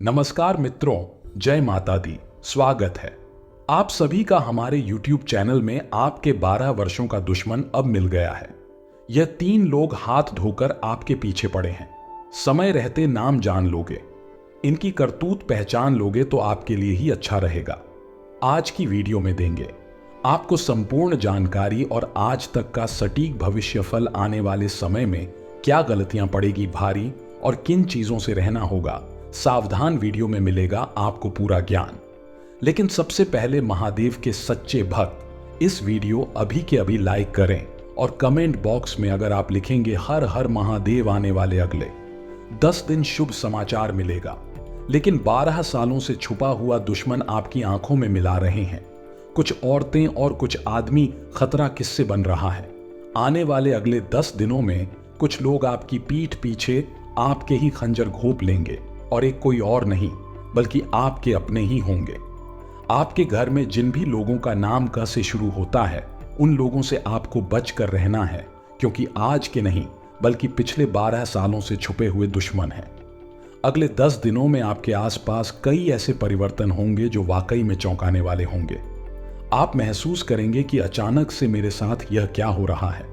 नमस्कार मित्रों, जय माता दी। स्वागत है आप सभी का हमारे YouTube चैनल में। आपके 12 वर्षों का दुश्मन अब मिल गया है। यह 3 लोग हाथ धोकर आपके पीछे पड़े हैं। समय रहते नाम जान लोगे, इनकी करतूत पहचान लोगे तो आपके लिए ही अच्छा रहेगा। आज की वीडियो में देंगे आपको संपूर्ण जानकारी और आज तक का सटीक भविष्यफल। आने वाले समय में क्या गलतियां पड़ेगी भारी और किन चीजों से रहना होगा, सावधान वीडियो में मिलेगा आपको पूरा ज्ञान। लेकिन सबसे पहले महादेव के सच्चे भक्त इस वीडियो अभी के अभी लाइक करें और कमेंट बॉक्स में अगर आप लिखेंगे हर हर महादेव, आने वाले अगले 10 दिन शुभ समाचार मिलेगा। लेकिन 12 सालों से छुपा हुआ दुश्मन आपकी आंखों में मिला रहे हैं। कुछ औरतें और कुछ आदमी खतरा किससे बन रहा है। आने वाले अगले 10 दिनों में कुछ लोग आपकी पीठ पीछे आपके ही खंजर घोंप लेंगे और एक कोई और नहीं बल्कि आपके अपने ही होंगे। आपके घर में जिन भी लोगों का नाम क से शुरू होता है उन लोगों से आपको बच कर रहना है, क्योंकि आज के नहीं बल्कि पिछले 12 सालों से छुपे हुए दुश्मन हैं। अगले 10 दिनों में आपके आसपास कई ऐसे परिवर्तन होंगे जो वाकई में चौंकाने वाले होंगे। आप महसूस करेंगे कि अचानक से मेरे साथ यह क्या हो रहा है।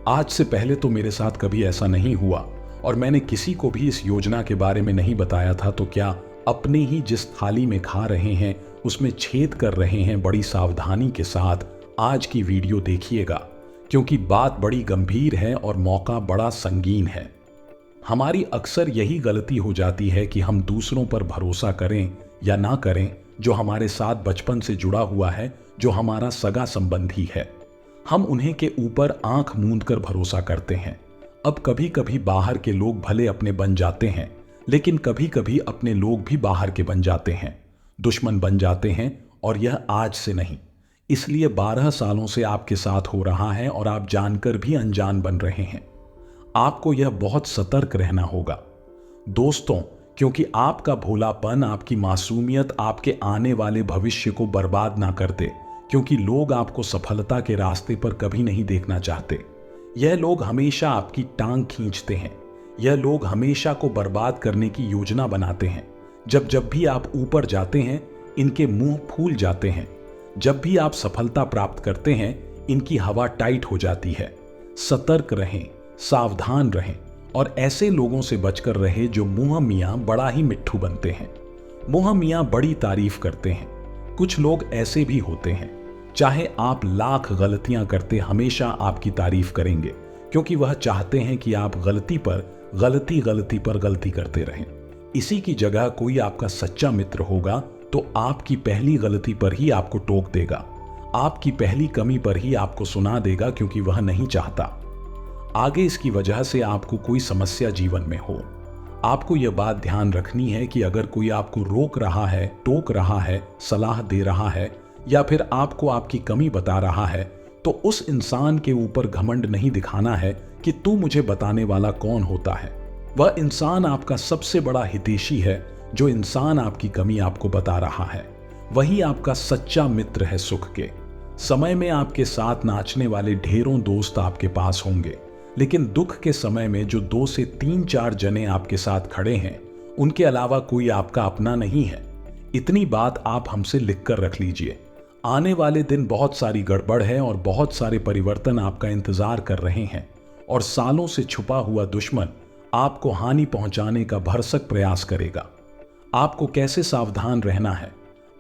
आज से पहले तो मेरे साथ कभी ऐसा नहीं हुआ और मैंने किसी को भी इस योजना के बारे में नहीं बताया था। तो क्या अपने ही जिस थाली में खा रहे हैं उसमें छेद कर रहे हैं। बड़ी सावधानी के साथ आज की वीडियो देखिएगा, क्योंकि बात बड़ी गंभीर है और मौका बड़ा संगीन है। हमारी अक्सर यही गलती हो जाती है कि हम दूसरों पर भरोसा करें या ना करें जो हमारे साथ बचपन से जुड़ा हुआ है, जो हमारा सगा संबंधी है। हम उन्हें के ऊपर आंख मूंद कर भरोसा करते हैं। अब कभी कभी बाहर के लोग भले अपने बन जाते हैं, लेकिन कभी कभी अपने लोग भी बाहर के बन जाते हैं, दुश्मन बन जाते हैं। और यह आज से नहीं, इसलिए 12 सालों से आपके साथ हो रहा है और आप जानकर भी अनजान बन रहे हैं। आपको यह बहुत सतर्क रहना होगा दोस्तों, क्योंकि आपका भोलापन, आपकी मासूमियत आपके आने वाले भविष्य को बर्बाद ना कर दे। क्योंकि लोग आपको सफलता के रास्ते पर कभी नहीं देखना चाहते। यह लोग हमेशा आपकी टांग खींचते हैं। यह लोग हमेशा को बर्बाद करने की योजना बनाते हैं। जब जब भी आप ऊपर जाते हैं इनके मुंह फूल जाते हैं। जब भी आप सफलता प्राप्त करते हैं इनकी हवा टाइट हो जाती है। सतर्क रहें, सावधान रहें और ऐसे लोगों से बचकर रहे जो मुंह मियां बड़ा ही मिट्ठू बनते हैं। मुंह मियां बड़ी तारीफ करते हैं। कुछ लोग ऐसे भी होते हैं, चाहे आप लाख गलतियां करते हमेशा आपकी तारीफ करेंगे, क्योंकि वह चाहते हैं कि आप गलती पर गलती करते रहें। इसी की जगह कोई आपका सच्चा मित्र होगा तो आपकी पहली गलती पर ही आपको टोक देगा, आपकी पहली कमी पर ही आपको सुना देगा, क्योंकि वह नहीं चाहता आगे इसकी वजह से आपको कोई समस्या जीवन में हो। आपको यह बात ध्यान रखनी है कि अगर कोई आपको रोक रहा है, टोक रहा है, सलाह दे रहा है या फिर आपको आपकी कमी बता रहा है, तो उस इंसान के ऊपर घमंड नहीं दिखाना है कि तू मुझे बताने वाला कौन होता है। वह इंसान आपका सबसे बड़ा हितैषी है। जो इंसान आपकी कमी आपको बता रहा है वही आपका सच्चा मित्र है। सुख के समय में आपके साथ नाचने वाले ढेरों दोस्त आपके पास होंगे, लेकिन दुख के समय में जो 2 से 3-4 जने आपके साथ खड़े हैं उनके अलावा कोई आपका अपना नहीं है। इतनी बात आप हमसे लिख कर रख लीजिए। आने वाले दिन बहुत सारी गड़बड़ है और बहुत सारे परिवर्तन आपका इंतजार कर रहे हैं। और सालों से छुपा हुआ दुश्मन आपको हानि पहुंचाने का भरसक प्रयास करेगा। आपको कैसे सावधान रहना है,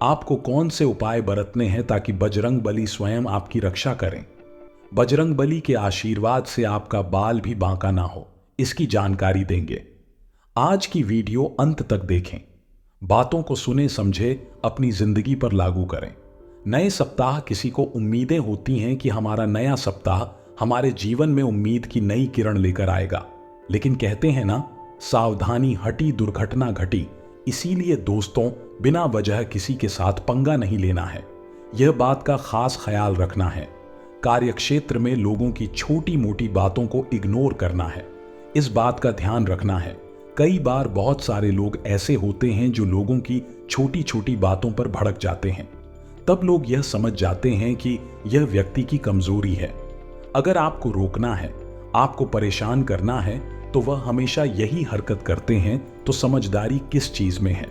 आपको कौन से उपाय बरतने हैं ताकि बजरंग बली स्वयं आपकी रक्षा करें। बजरंग बली के आशीर्वाद से आपका बाल भी बांका ना हो, इसकी जानकारी देंगे। आज की वीडियो अंत तक देखें, बातों को सुने समझे, अपनी जिंदगी पर लागू करें। नए सप्ताह किसी को उम्मीदें होती हैं कि हमारा नया सप्ताह हमारे जीवन में उम्मीद की नई किरण लेकर आएगा, लेकिन कहते हैं ना, सावधानी हटी दुर्घटना घटी। इसीलिए दोस्तों, बिना वजह किसी के साथ पंगा नहीं लेना है। यह बात का खास ख्याल रखना है। कार्यक्षेत्र में लोगों की छोटी मोटी बातों को इग्नोर करना है, इस बात का ध्यान रखना है। कई बार बहुत सारे लोग ऐसे होते हैं जो लोगों की छोटी छोटी बातों पर भड़क जाते हैं। तब लोग यह समझ जाते हैं कि यह व्यक्ति की कमजोरी है। अगर आपको रोकना है, आपको परेशान करना है, तो वह हमेशा यही हरकत करते हैं। तो समझदारी किस चीज में है?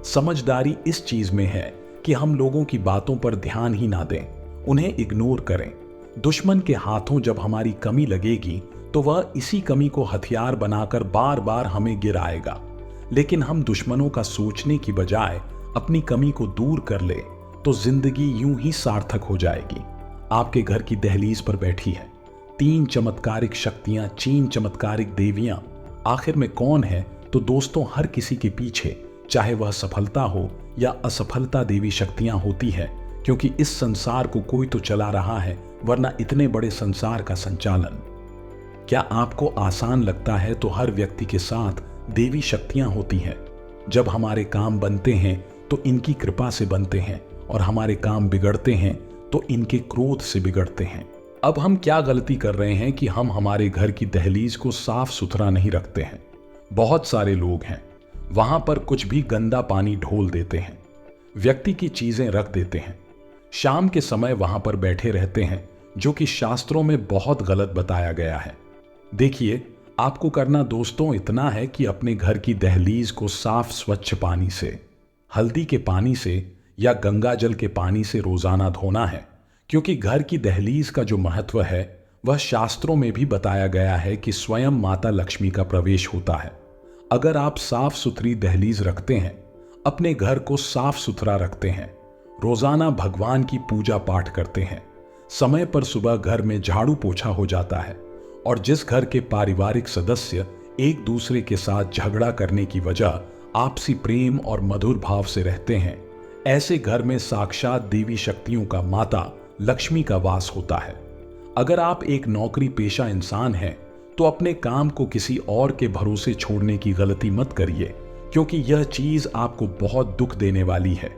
समझदारी इस चीज में है कि हम लोगों की बातों पर ध्यान ही ना दें, उन्हें इग्नोर करें। दुश्मन के हाथों जब हमारी कमी लगेगी तो वह इसी कमी को हथियार बनाकर बार बार हमें गिराएगा। लेकिन हम दुश्मनों का सोचने की बजाय अपनी कमी को दूर कर ले तो जिंदगी यूं ही सार्थक हो जाएगी। आपके घर की दहलीज पर बैठी है 3 चमत्कारिक शक्तियां, 3 चमत्कारिक देवियां। आखिर में कौन है? तो दोस्तों, हर किसी के पीछे, चाहे वह सफलता हो या असफलता, देवी शक्तियां होती है, क्योंकि इस संसार को कोई तो चला रहा है, वरना इतने बड़े संसार का संचालन क्या आपको आसान लगता है? तो हर व्यक्ति के साथ देवी शक्तियां होती हैं। जब हमारे काम बनते हैं तो इनकी कृपा से बनते हैं, और हमारे काम बिगड़ते हैं तो इनके क्रोध से बिगड़ते हैं। अब हम क्या गलती कर रहे हैं कि हम हमारे घर की दहलीज को साफ सुथरा नहीं रखते हैं। बहुत सारे लोग हैं, वहां पर कुछ भी गंदा पानी ढोल देते हैं, व्यक्ति की चीजें रख देते हैं, शाम के समय वहां पर बैठे रहते हैं, जो कि शास्त्रों में बहुत गलत बताया गया है। देखिए, आपको करना दोस्तों इतना है कि अपने घर की दहलीज को साफ स्वच्छ पानी से, हल्दी के पानी से या गंगा जल के पानी से रोजाना धोना है, क्योंकि घर की दहलीज का जो महत्व है वह शास्त्रों में भी बताया गया है कि स्वयं माता लक्ष्मी का प्रवेश होता है। अगर आप साफ सुथरी दहलीज रखते हैं, अपने घर को साफ सुथरा रखते हैं, रोजाना भगवान की पूजा पाठ करते हैं, समय पर सुबह घर में झाड़ू पोछा हो जाता है, और जिस घर के पारिवारिक सदस्य एक दूसरे के साथ झगड़ा करने की वजह आपसी प्रेम और मधुर भाव से रहते हैं, ऐसे घर में साक्षात देवी शक्तियों का, माता लक्ष्मी का वास होता है। अगर आप एक नौकरी पेशा इंसान हैं तो अपने काम को किसी और के भरोसे छोड़ने की गलती मत करिए, क्योंकि यह चीज आपको बहुत दुख देने वाली है।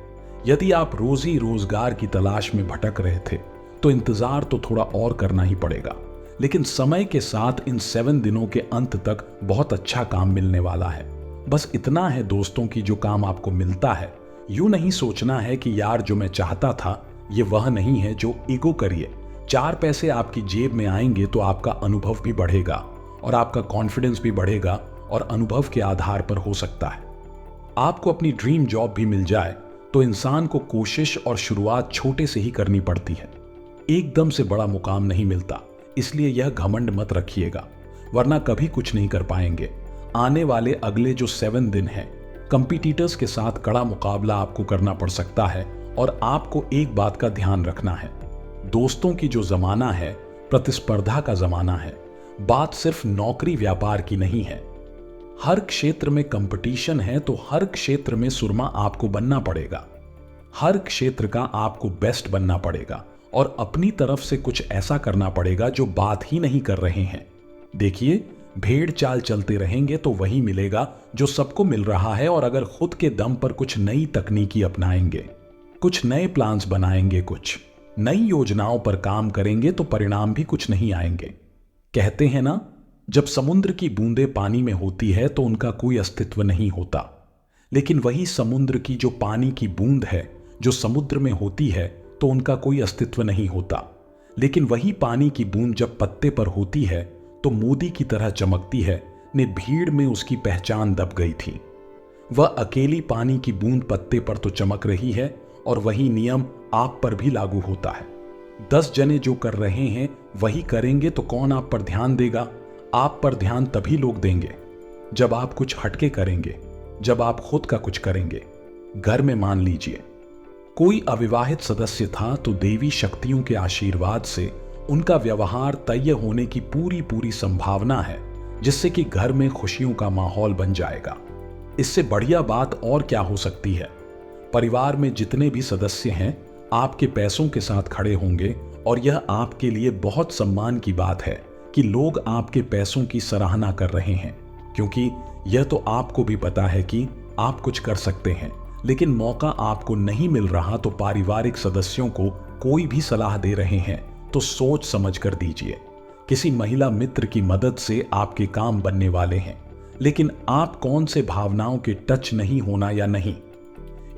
यदि आप रोजी रोजगार की तलाश में भटक रहे थे तो इंतजार तो थोड़ा और करना ही पड़ेगा, लेकिन समय के साथ इन 7 दिनों के अंत तक बहुत अच्छा काम मिलने वाला है। बस इतना है दोस्तों कि जो काम आपको मिलता है, यूं नहीं सोचना है कि यार जो मैं चाहता था ये वह नहीं है, जो ईगो करिए। 4 पैसे आपकी जेब में आएंगे तो आपका अनुभव भी बढ़ेगा और आपका कॉन्फिडेंस भी बढ़ेगा, और अनुभव के आधार पर हो सकता है आपको अपनी ड्रीम जॉब भी मिल जाए। तो इंसान को कोशिश और शुरुआत छोटे से ही करनी पड़ती है, एकदम से बड़ा मुकाम नहीं मिलता। इसलिए यह घमंड मत रखिएगा, वरना कभी कुछ नहीं कर पाएंगे। आने वाले अगले जो 7 दिन हैं, कंपटीटर्स के साथ कड़ा मुकाबला आपको करना पड़ सकता है, और आपको एक बात का ध्यान रखना है दोस्तों की जो जमाना है, प्रतिस्पर्धा का जमाना है। बात सिर्फ नौकरी व्यापार की नहीं है, हर क्षेत्र में कंपटीशन है, तो हर क्षेत्र में सुरमा आपको बनना पड़ेगा, हर क्षेत्र का आपको बेस्ट बनना पड़ेगा, और अपनी तरफ से कुछ ऐसा करना पड़ेगा जो बात ही नहीं कर रहे हैं। देखिए, भेड़ चाल चलते रहेंगे तो वही मिलेगा जो सबको मिल रहा है, और अगर खुद के दम पर कुछ नई तकनीकी अपनाएंगे, कुछ नए प्लान्स बनाएंगे, कुछ नई योजनाओं पर काम करेंगे तो परिणाम भी कुछ नहीं आएंगे। कहते हैं ना, जब समुद्र की बूंदें पानी में होती है तो उनका कोई अस्तित्व नहीं होता, लेकिन वही समुद्र की जो पानी की बूंद है जो समुद्र में होती है तो उनका कोई अस्तित्व नहीं होता। लेकिन वही पानी की बूंद जब पत्ते पर होती है तो मोती की तरह चमकती है, ने भीड़ में उसकी पहचान दब गई थी। वह अकेली पानी की बूंद पत्ते पर तो चमक रही है, और वही नियम आप पर भी लागू होता है। 10 जने जो कर रहे हैं वही करेंगे तो कौन आप पर ध्यान देगा? आप पर ध्यान तभी लोग देंगे जब आप कुछ हटके करेंगे, जब आप खुद का कुछ करेंगे। घर में मान लीजिए कोई अविवाहित सदस्य था, तो देवी शक्तियों के आशीर्वाद से उनका व्यवहार तय होने की पूरी संभावना है, जिससे कि घर में खुशियों का माहौल बन जाएगा। इससे बढ़िया बात और क्या हो सकती है? परिवार में जितने भी सदस्य हैं आपके पैसों के साथ खड़े होंगे, और यह आपके लिए बहुत सम्मान की बात है कि लोग आपके पैसों की सराहना कर रहे हैं, क्योंकि यह तो आपको भी पता है कि आप कुछ कर सकते हैं, लेकिन मौका आपको नहीं मिल रहा। तो पारिवारिक सदस्यों को कोई भी सलाह दे रहे हैं तो सोच समझ कर दीजिए। किसी महिला मित्र की मदद से आपके काम बनने वाले हैं, लेकिन आप कौन से भावनाओं के टच नहीं होना या नहीं,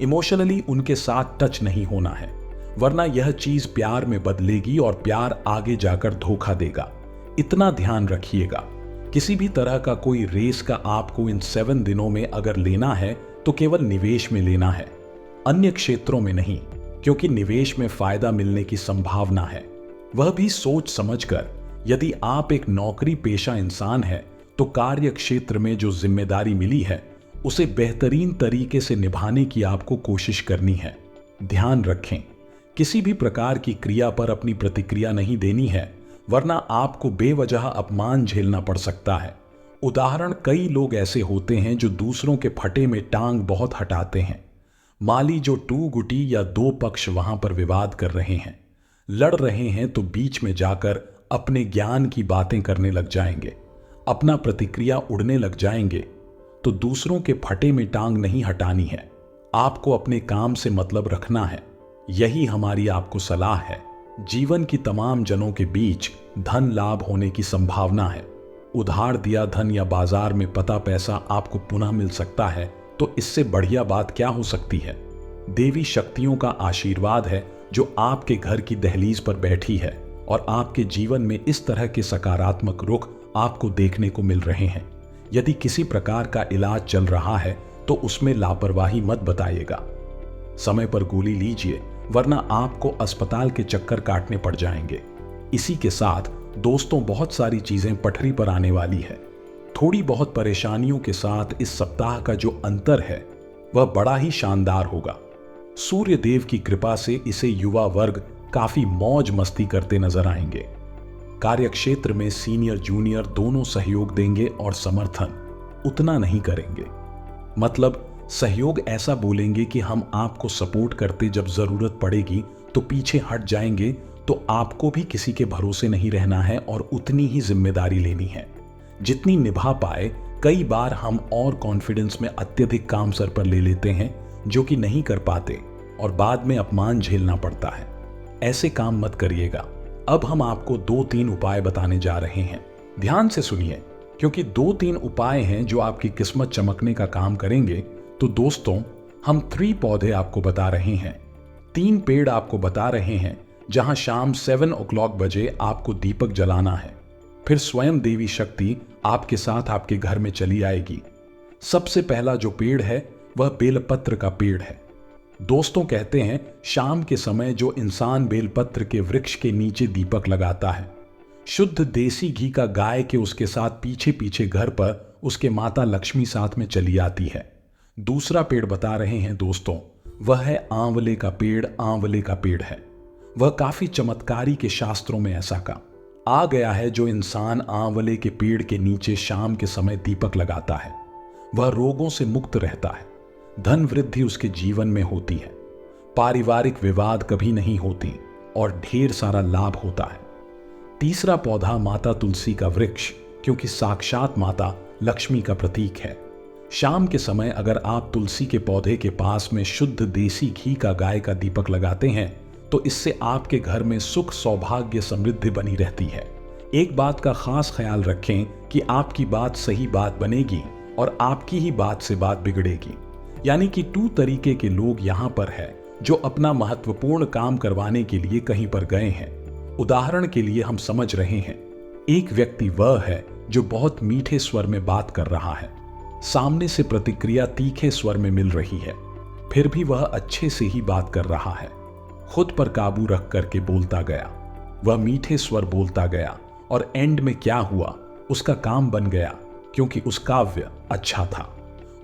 इमोशनली उनके साथ टच नहीं होना है, वरना यह चीज प्यार में बदलेगी और प्यार आगे जाकर धोखा देगा। इतना ध्यान रखिएगा। किसी भी तरह का कोई रेस का आपको इन 7 दिनों में अगर लेना है तो केवल निवेश में लेना है, अन्य क्षेत्रों में नहीं, क्योंकि निवेश में फायदा मिलने की संभावना है, वह भी सोच समझकर। यदि आप एक नौकरी पेशा इंसान हैं, तो कार्य क्षेत्र में जो जिम्मेदारी मिली है उसे बेहतरीन तरीके से निभाने की आपको कोशिश करनी है। ध्यान रखें, किसी भी प्रकार की क्रिया पर अपनी प्रतिक्रिया नहीं देनी है, वरना आपको बेवजह अपमान झेलना पड़ सकता है। उदाहरण, कई लोग ऐसे होते हैं जो दूसरों के फटे में टांग बहुत हटाते हैं। माली जो टू गुटी या दो पक्ष वहां पर विवाद कर रहे हैं, लड़ रहे हैं, तो बीच में जाकर अपने ज्ञान की बातें करने लग जाएंगे, अपना प्रतिक्रिया उड़ने लग जाएंगे। तो दूसरों के फटे में टांग नहीं हटानी है, आपको अपने काम से मतलब रखना है। यही हमारी आपको सलाह है। जीवन की तमाम जनों के बीच धन लाभ होने की संभावना है। उधार दिया धन या बाजार में पता पैसा आपको पुनः मिल सकता है, तो इससे बढ़िया बात क्या हो सकती है। देवी शक्तियों का आशीर्वाद है जो आपके घर की दहलीज पर बैठी है, और आपके जीवन में इस तरह के सकारात्मक रुख आपको देखने को मिल रहे हैं। यदि किसी प्रकार का इलाज चल रहा है तो उसमें लापरवाही मत बताइएगा। समय पर गोली लीजिए, वरना आपको अस्पताल के चक्कर काटने पड़ जाएंगे। इसी के साथ दोस्तों, बहुत सारी चीजें पटरी पर आने वाली है। थोड़ी बहुत परेशानियों के साथ इस सप्ताह का जो अंतर है वह बड़ा ही शानदार होगा। सूर्य देव की कृपा से इसे युवा वर्ग काफी मौज मस्ती करते नजर आएंगे। कार्यक्षेत्र में सीनियर जूनियर दोनों सहयोग देंगे और समर्थन उतना नहीं करेंगे। मतलब सहयोग ऐसा बोलेंगे कि हम आपको सपोर्ट करते, जब जरूरत पड़ेगी तो पीछे हट जाएंगे। तो आपको भी किसी के भरोसे नहीं रहना है और उतनी ही जिम्मेदारी लेनी है जितनी निभा पाए। कई बार हम और कॉन्फिडेंस में अत्यधिक काम सर पर ले लेते हैं, जो कि नहीं कर पाते और बाद में अपमान झेलना पड़ता है। ऐसे काम मत करिएगा। अब हम आपको 2-3 उपाय बताने जा रहे हैं। ध्यान से सुनिए, क्योंकि 2-3 उपाय हैं जो आपकी किस्मत चमकने का काम करेंगे। तो दोस्तों, हम 3 पौधे आपको बता रहे हैं, 3 पेड़ आपको बता रहे हैं, जहां शाम 7 o'clock बजे आपको दीपक जलाना है। फिर स्वयं देवी शक्ति आपके साथ आपके घर में चली आएगी। सबसे पहला जो पेड़ है वह बेलपत्र का पेड़ है। दोस्तों, कहते हैं शाम के समय जो इंसान बेलपत्र के वृक्ष के नीचे दीपक लगाता है, शुद्ध देसी घी का गाय के उसके साथ पीछे पीछे घर पर उसके माता लक्ष्मी साथ में चली आती है। दूसरा पेड़ बता रहे हैं दोस्तों, वह है आंवले का पेड़। आंवले का पेड़ है वह काफी चमत्कारी के शास्त्रों में ऐसा का आ गया है। जो इंसान आंवले के पेड़ के नीचे शाम के समय दीपक लगाता है, वह रोगों से मुक्त रहता है, धन वृद्धि उसके जीवन में होती है, पारिवारिक विवाद कभी नहीं होती और ढेर सारा लाभ होता है। तीसरा पौधा माता तुलसी का वृक्ष, क्योंकि साक्षात माता लक्ष्मी का प्रतीक है। शाम के समय अगर आप तुलसी के पौधे के पास में शुद्ध देसी घी का गाय का दीपक लगाते हैं, तो इससे आपके घर में सुख सौभाग्य समृद्धि बनी रहती है। एक बात का खास ख्याल रखें कि आपकी बात सही बात बनेगी और आपकी ही बात से बात बिगड़ेगी। यानी कि 2 तरीके के लोग यहाँ पर है जो अपना महत्वपूर्ण काम करवाने के लिए कहीं पर गए हैं। उदाहरण के लिए हम समझ रहे हैं, एक व्यक्ति वह है जो बहुत मीठे स्वर में बात कर रहा है, सामने से प्रतिक्रिया तीखे स्वर में मिल रही है, फिर भी वह अच्छे से ही बात कर रहा है। खुद पर काबू रख करके बोलता गया, वह मीठे स्वर बोलता गया और एंड में क्या हुआ, उसका काम बन गया, क्योंकि उस काव्य अच्छा था,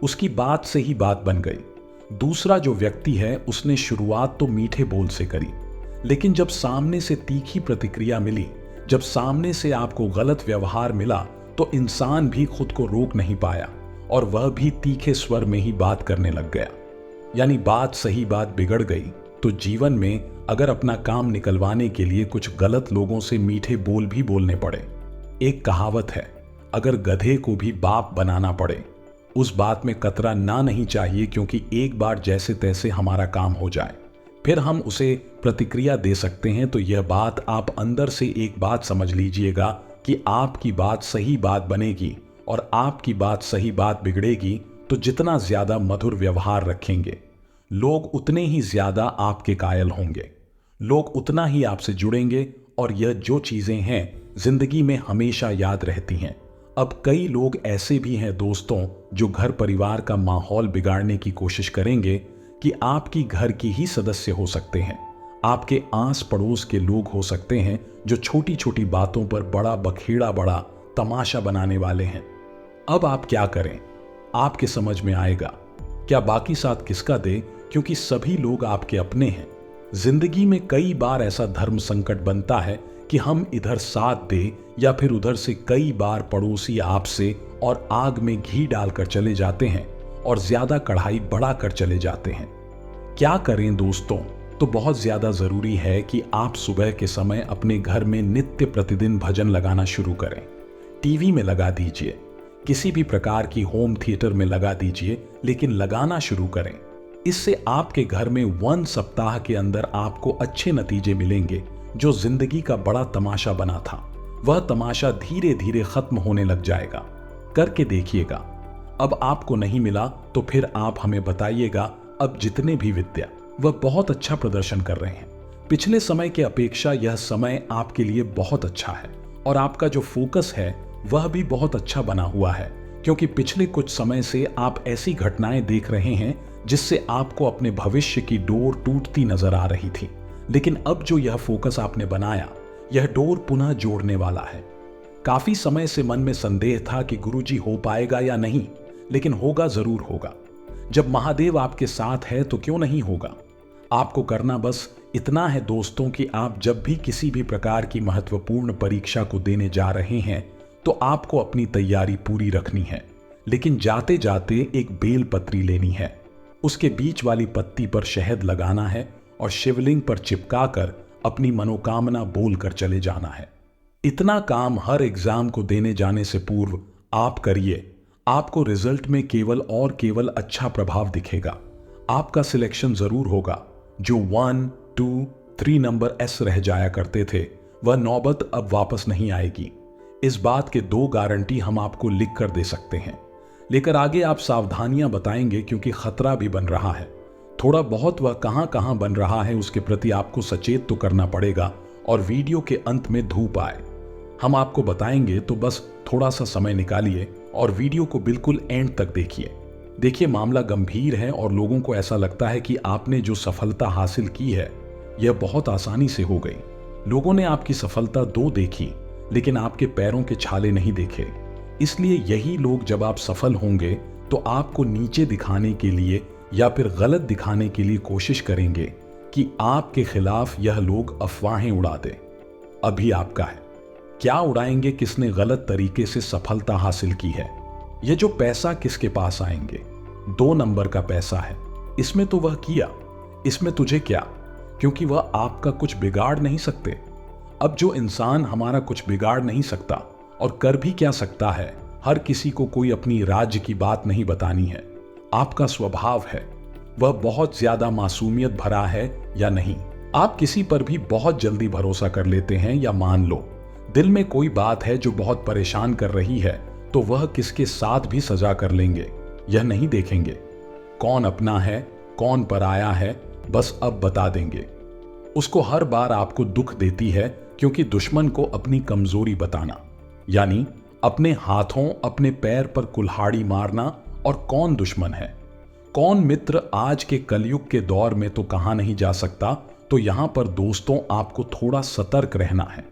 उसकी बात से ही बात बन गई। दूसरा जो व्यक्ति है उसने शुरुआत तो मीठे बोल से करी, लेकिन जब सामने से तीखी प्रतिक्रिया मिली, जब सामने से आपको गलत व्यवहार मिला, तो इंसान भी खुद को रोक नहीं पाया और वह भी तीखे स्वर में ही बात करने लग गया। यानी बात सही बात बिगड़ गई। तो जीवन में अगर अपना काम निकलवाने के लिए कुछ गलत लोगों से मीठे बोल भी बोलने पड़े, एक कहावत है, अगर गधे को भी बाप बनाना पड़े, उस बात में कतरा ना नहीं चाहिए, क्योंकि एक बार जैसे तैसे हमारा काम हो जाए, फिर हम उसे प्रतिक्रिया दे सकते हैं। तो यह बात आप अंदर से एक बात समझ लीजिएगा कि आपकी बात सही बात बनेगी और आपकी बात सही बात बिगड़ेगी। तो जितना ज्यादा मधुर व्यवहार रखेंगे, लोग उतने ही ज्यादा आपके कायल होंगे, लोग उतना ही आपसे जुड़ेंगे और यह जो चीजें हैं जिंदगी में हमेशा याद रहती हैं। अब कई लोग ऐसे भी हैं दोस्तों जो घर परिवार का माहौल बिगाड़ने की कोशिश करेंगे कि आपकी घर की ही सदस्य हो सकते हैं, आपके आस पड़ोस के लोग हो सकते हैं जो छोटी छोटी बातों पर बड़ा बखेड़ा बड़ा तमाशा बनाने वाले हैं। अब आप क्या करें? आपके समझ में आएगा। क्या बाकी साथ किसका दे, क्योंकि सभी लोग आपके अपने हैं। जिंदगी में कई बार ऐसा धर्म संकट बनता है कि हम इधर साथ दे या फिर उधर से कई बार पड़ोसी आपसे और आग में घी डालकर चले जाते हैं और ज्यादा कढ़ाई बढ़ाकर चले जाते हैं। क्या करें दोस्तों? तो बहुत ज्यादा जरूरी है कि आप सुबह के समय अपने घर में नित्य प्रतिदिन भजन लगाना शुरू करें। टीवी में लगा दीजिए, किसी भी प्रकार की होम थिएटर में लगा दीजिए, लेकिन लगाना शुरू करें। इससे आपके घर में 1 सप्ताह के अंदर आपको अच्छे नतीजे मिलेंगे। जो जिंदगी का बड़ा तमाशा बना था, वह तमाशा धीरे धीरे खत्म होने लग जाएगा। करके देखिएगा। अब आपको नहीं मिला तो फिर आप हमें बताइएगा। अब जितने भी विद्या, वह बहुत अच्छा प्रदर्शन कर रहे हैं। पिछले समय के अपेक्षा यह समय आपके लिए बहुत अच्छा है और आपका जो फोकस है वह भी बहुत अच्छा बना हुआ है, क्योंकि पिछले कुछ समय से आप ऐसी घटनाएं देख रहे हैं जिससे आपको अपने भविष्य की डोर टूटती नजर आ रही थी। लेकिन अब जो यह फोकस आपने बनाया, यह डोर पुनः जोड़ने वाला है। काफी समय से मन में संदेह था कि गुरुजी हो पाएगा या नहीं, लेकिन होगा जरूर होगा। जब महादेव आपके साथ है तो क्यों नहीं होगा। आपको करना बस इतना है दोस्तों कि आप जब भी किसी भी प्रकार की महत्वपूर्ण परीक्षा को देने जा रहे हैं तो आपको अपनी तैयारी पूरी रखनी है, लेकिन जाते जाते एक बेल पत्री लेनी है। उसके बीच वाली पत्ती पर शहद लगाना है और शिवलिंग पर चिपकाकर अपनी मनोकामना बोलकर चले जाना है। इतना काम हर एग्जाम को देने जाने से पूर्व आप करिए। आपको रिजल्ट में केवल और केवल अच्छा प्रभाव दिखेगा। आपका सिलेक्शन जरूर होगा। जो 1, 2, 3 नंबर एस रह जाया करते थे, वह नौबत अब वापस नहीं आएगी। इस बात के 2 गारंटी हम आपको लिख कर दे सकते हैं। लेकर आगे आप सावधानियां बताएंगे, क्योंकि खतरा भी बन रहा है। थोड़ा बहुत वह कहां कहां बन रहा है उसके प्रति आपको सचेत तो करना पड़ेगा। और वीडियो के अंत में धूप आए हम आपको बताएंगे, तो बस थोड़ा सा समय निकालिए और वीडियो को बिल्कुल एंड तक देखिए। मामला गंभीर है और लोगों को ऐसा लगता है कि आपने जो सफलता हासिल की है यह बहुत आसानी से हो गई। लोगों ने आपकी सफलता 2 देखी, लेकिन आपके पैरों के छाले नहीं देखे। इसलिए यही लोग जब आप सफल होंगे तो आपको नीचे दिखाने के लिए या फिर गलत दिखाने के लिए कोशिश करेंगे कि आपके खिलाफ यह लोग अफवाहें उड़ा दें। अभी आपका है, क्या उड़ाएंगे किसने गलत तरीके से सफलता हासिल की है। यह जो पैसा किसके पास आएंगे, 2 नंबर का पैसा है। इसमें तो वह किया, इसमें तुझे क्या, क्योंकि वह आपका कुछ बिगाड़ नहीं सकते। अब जो इंसान हमारा कुछ बिगाड़ नहीं सकता और कर भी क्या सकता है, हर किसी को कोई अपनी राज्य की बात नहीं बतानी है। आपका स्वभाव है वह बहुत ज्यादा मासूमियत भरा है या नहीं। आप किसी पर भी बहुत जल्दी भरोसा कर लेते हैं, या मान लो दिल में कोई बात है जो बहुत परेशान कर रही है, तो वह किसके साथ भी सजा कर लेंगे। यह नहीं देखेंगे कौन अपना है कौन पराया है, बस अब बता देंगे। उसको हर बार आपको दुख देती है, क्योंकि दुश्मन को अपनी कमजोरी बताना, यानी अपने हाथों अपने पैर पर कुल्हाड़ी मारना। और कौन दुश्मन है कौन मित्र आज के कलयुग के दौर में तो कहा नहीं जा सकता। तो यहां पर दोस्तों आपको थोड़ा सतर्क रहना है,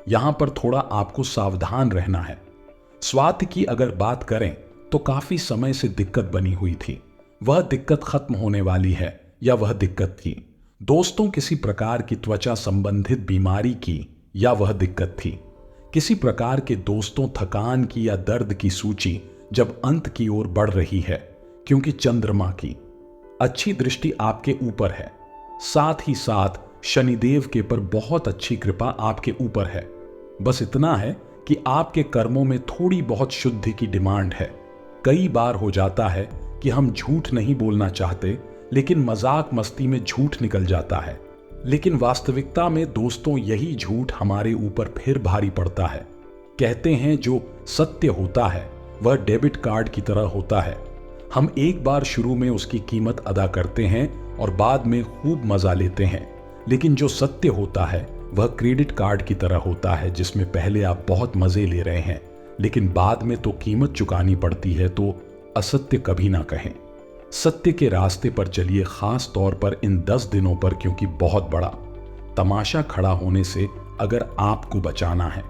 यहां पर थोड़ा आपको सावधान रहना है। स्वास्थ्य की अगर बात करें तो काफी समय से दिक्कत बनी हुई थी, वह दिक्कत खत्म होने वाली है, या वह दिक्कत थी दोस्तों किसी प्रकार की त्वचा संबंधित बीमारी की, या वह दिक्कत थी किसी प्रकार के दोस्तों थकान की या दर्द की सूची जब अंत की ओर बढ़ रही है, क्योंकि चंद्रमा की अच्छी दृष्टि आपके ऊपर है, साथ ही साथ शनिदेव के पर बहुत अच्छी कृपा आपके ऊपर है। बस इतना है कि आपके कर्मों में थोड़ी बहुत शुद्धि की डिमांड है। कई बार हो जाता है कि हम झूठ नहीं बोलना चाहते, लेकिन मजाक मस्ती में झूठ निकल जाता है। लेकिन वास्तविकता में दोस्तों यही झूठ हमारे ऊपर फिर भारी पड़ता है। कहते हैं जो सत्य होता है वह डेबिट कार्ड की तरह होता है। हम एक बार शुरू में उसकी कीमत अदा करते हैं और बाद में खूब मजा लेते हैं, लेकिन जो सत्य होता है वह क्रेडिट कार्ड की तरह होता है, जिसमें पहले आप बहुत मजे ले रहे हैं, लेकिन बाद में तो कीमत चुकानी पड़ती है, तो असत्य कभी ना कहें। सत्य के रास्ते पर चलिए, खास तौर पर इन 10 दिनों पर, क्योंकि बहुत बड़ा तमाशा खड़ा होने से अगर आपको बचाना है,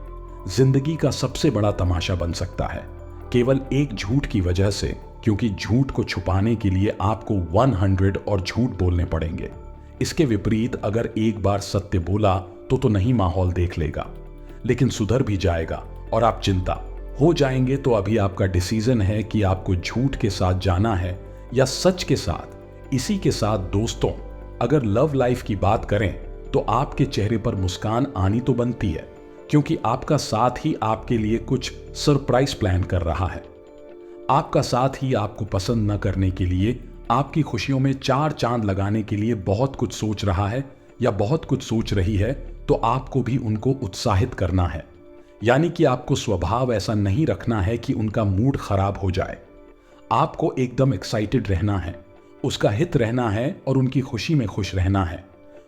जिंदगी का सबसे बड़ा तमाशा बन सकता है केवल एक झूठ की वजह से, क्योंकि झूठ को छुपाने के लिए आपको 100 और झूठ बोलने पड़ेंगे। इसके विपरीत अगर एक बार सत्य बोला तो नहीं माहौल देख लेगा, लेकिन सुधर भी जाएगा और आप चिंता हो जाएंगे। तो अभी आपका डिसीजन है कि आपको झूठ के साथ जाना है या सच के साथ। इसी के साथ दोस्तों, अगर लव लाइफ की बात करें तो आपके चेहरे पर मुस्कान आनी तो बनती है, क्योंकि आपका साथ ही आपके लिए कुछ सरप्राइज प्लान कर रहा है। आपका साथ ही आपको पसंद न करने के लिए, आपकी खुशियों में 4 चांद लगाने के लिए बहुत कुछ सोच रहा है या बहुत कुछ सोच रही है, तो आपको भी उनको उत्साहित करना है। यानी कि आपको स्वभाव ऐसा नहीं रखना है कि उनका मूड खराब हो जाए। आपको एकदम एक्साइटेड रहना है, उसका हित रहना है और उनकी खुशी में खुश रहना है।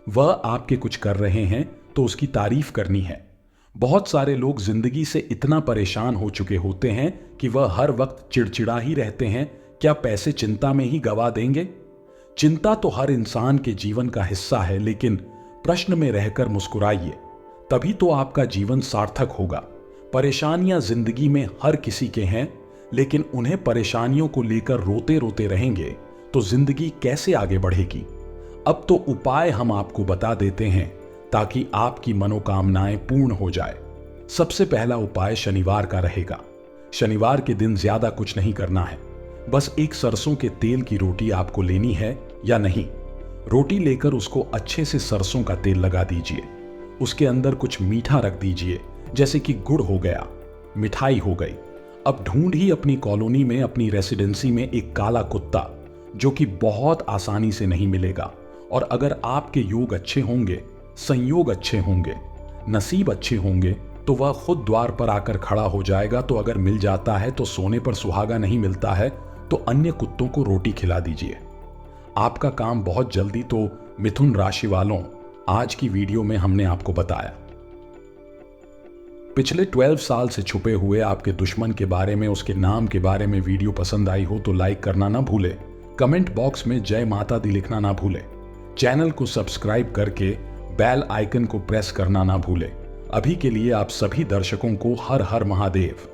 वह आपके कुछ कर रहे हैं तो उसकी तारीफ करनी है। बहुत सारे लोग जिंदगी से इतना परेशान हो चुके होते हैं कि वह हर वक्त चिड़चिड़ा ही रहते हैं। क्या पैसे चिंता में ही गवा देंगे? चिंता तो हर इंसान के जीवन का हिस्सा है, लेकिन प्रश्न में रहकर मुस्कुराइए, तभी तो आपका जीवन सार्थक होगा। परेशानियां जिंदगी में हर किसी के हैं, लेकिन उन्हें परेशानियों को लेकर रोते रोते रहेंगे तो जिंदगी कैसे आगे बढ़ेगी? अब तो उपाय हम आपको बता देते हैं ताकि आपकी मनोकामनाएं पूर्ण हो जाए। सबसे पहला उपाय शनिवार का रहेगा। शनिवार के दिन ज्यादा कुछ नहीं करना है, बस एक सरसों के तेल की रोटी आपको लेनी है या नहीं। रोटी लेकर उसको अच्छे से सरसों का तेल लगा दीजिए, उसके अंदर कुछ मीठा रख दीजिए, जैसे कि गुड़ हो गया, मिठाई हो गई। अब ढूंढ ही अपनी कॉलोनी में, अपनी रेसिडेंसी में एक काला कुत्ता, जो कि बहुत आसानी से नहीं मिलेगा। और अगर आपके योग अच्छे होंगे, संयोग अच्छे होंगे, नसीब अच्छे होंगे, तो वह खुद द्वार पर आकर खड़ा हो जाएगा। तो अगर मिल जाता है तो सोने पर सुहागा नहीं मिलता है, तो अन्य कुत्तों को रोटी खिला दीजिए। आपका काम बहुत जल्दी। तो मिथुन राशि वालों, आज की वीडियो में हमने आपको बताया पिछले 12 साल से छुपे हुए आपके दुश्मन के बारे में, उसके नाम के बारे में। वीडियो पसंद आई हो तो लाइक करना ना भूले, कमेंट बॉक्स में जय माता दी लिखना ना भूले, चैनल को सब्सक्राइब करके बेल आइकन को प्रेस करना ना भूले। अभी के लिए आप सभी दर्शकों को हर हर महादेव।